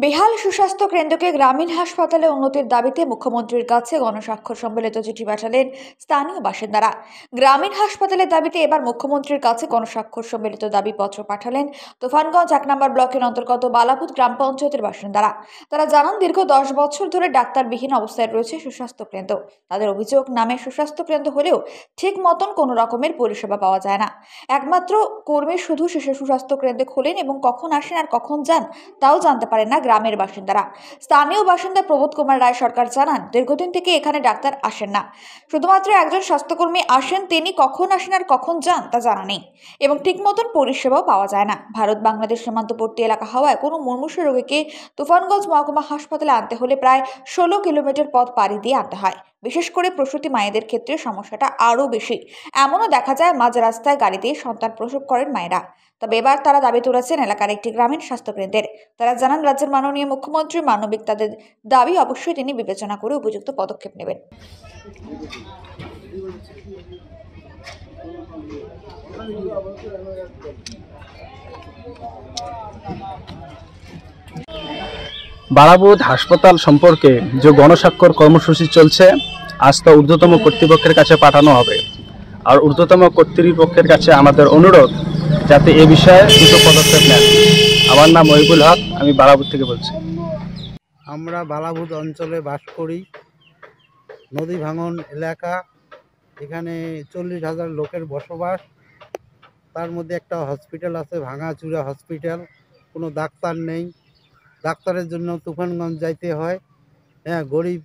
বেহাল সুস্বাস্থ্য কেন্দ্রকে গ্রামীণ হাসপাতালে উন্নতির দাবিতে মুখ্যমন্ত্রীর কাছে গণস্বাক্ষর সম্বলিত চিঠি পাঠালেন স্থানীয় বাসিন্দারা। গ্রামীণ হাসপাতালের দাবিতে এবার মুখ্যমন্ত্রীর কাছে গণস্বাক্ষর সম্বলিত দাবিপত্র পাঠালেন তুফানগঞ্জ 1 নম্বর ব্লকের অন্তর্গত বালাপুত গ্রাম পঞ্চায়েতের বাসিন্দারা। তারা জানান, দীর্ঘ 10 বছর ধরে ডাক্তারবিহীন অবস্থায় রয়েছে সুস্বাস্থ্য কেন্দ্র। তাদের অভিযোগ, নামে সুস্বাস্থ্য কেন্দ্র হলেও ঠিক মতন কোনো রকমের পরিষেবা পাওয়া যায় না। একমাত্র কর্মী শুধু শিশু সুস্বাস্থ্য কেন্দ্রে খোলেন এবং কখন আসেন আর কখন যান তাও জানতে পারেন না গ্রামের বাসিন্দারা। স্থানীয় বাসিন্দা প্রবোধ কুমার রায় সরকার জানান, দীর্ঘদিন থেকে এখানে ডাক্তার আসেন না, শুধুমাত্র একজন স্বাস্থ্যকর্মী আসেন, তিনি কখন আসেন আর কখন যান তা জানা নেই এবং ঠিক মতন পরিষেবাও পাওয়া যায় না। ভারত বাংলাদেশ সীমান্তবর্তী এলাকা হওয়ায় কোনো মুমূর্ষু রোগীকে তুফানগঞ্জ মহকুমা হাসপাতালে আনতে হলে প্রায় 16 কিলোমিটার পথ পাড়ি দিয়ে আনতে হয়। বিশেষ করে প্রসূতি মায়েদের ক্ষেত্রে সমস্যাটা আরও বেশি। এমনও দেখা যায় মাঝ রাস্তায় গাড়ি দিয়ে সন্তান প্রসব করেন মায়েরা। তবে এবার তারা দাবি তুলেছেন এলাকার একটি গ্রামীণ স্বাস্থ্যকেন্দ্রের। তারা জানান, রাজ্যের মাননীয় মুখ্যমন্ত্রী মানবিক তাদের দাবি অবশ্যই তিনি বিবেচনা করে উপযুক্ত পদক্ষেপ নেবেন। বালাপুত হাসপাতাল সম্পর্কে যে গণস্বাক্ষর কর্মসূচি চলছে, আজ তা ঊর্ধ্বতম কর্তৃপক্ষের কাছে পাঠানো হবে। আর ঊর্ধ্বতম কর্তৃপক্ষের কাছে আমাদের অনুরোধ যাতে এ বিষয়ে কিছু পদক্ষেপ নেন। আমার নাম মহিবুল হক, আমি বালাপুত থেকে বলছি। আমরা বালাপুত অঞ্চলে বাস করি। নদী ভাঙন এলাকা, এখানে 40,000 লোকের বসবাস। তার মধ্যে একটা হসপিটাল আছে, ভাঙাচুরা হসপিটাল, কোনো ডাক্তার নেই। ডাক্তারের জন্য তুফানগঞ্জ যাইতে হয়। গরিব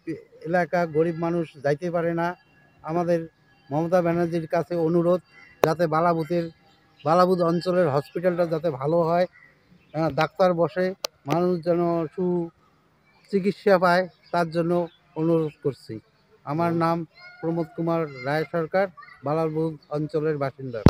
এলাকা, গরিব মানুষ যাইতে পারে না। আমাদের মমতা ব্যানার্জির কাছে অনুরোধ যাতে বালাপুত অঞ্চলের হসপিটালটা যাতে ভালো হয়, ডাক্তার বসে, মানুষ যেন সুচিকিৎসা পায়, তার জন্য অনুরোধ করছি। আমার নাম প্রমোদ কুমার রায় সরকার, বালাপুত অঞ্চলের বাসিন্দা।